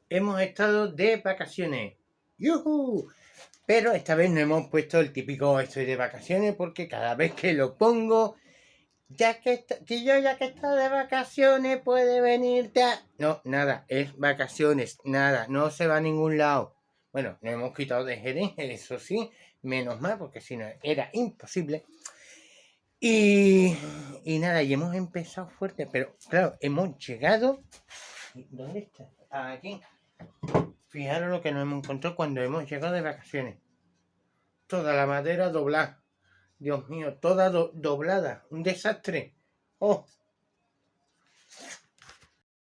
hemos estado de vacaciones. ¡Yujú! Pero esta vez no hemos puesto el típico estoy de vacaciones porque cada vez que lo pongo, ya que ya que está de vacaciones puede venirte a... No, nada, es vacaciones, nada, no se va a ningún lado. Bueno, nos hemos quitado de Jerez, eso sí, menos mal, porque si no era imposible. Y nada, y hemos empezado fuerte, pero claro, hemos llegado... ¿Dónde está? Aquí. Fijaros lo que nos hemos encontrado cuando hemos llegado de vacaciones. Toda la madera doblada. Dios mío, toda doblada. Un desastre. Oh,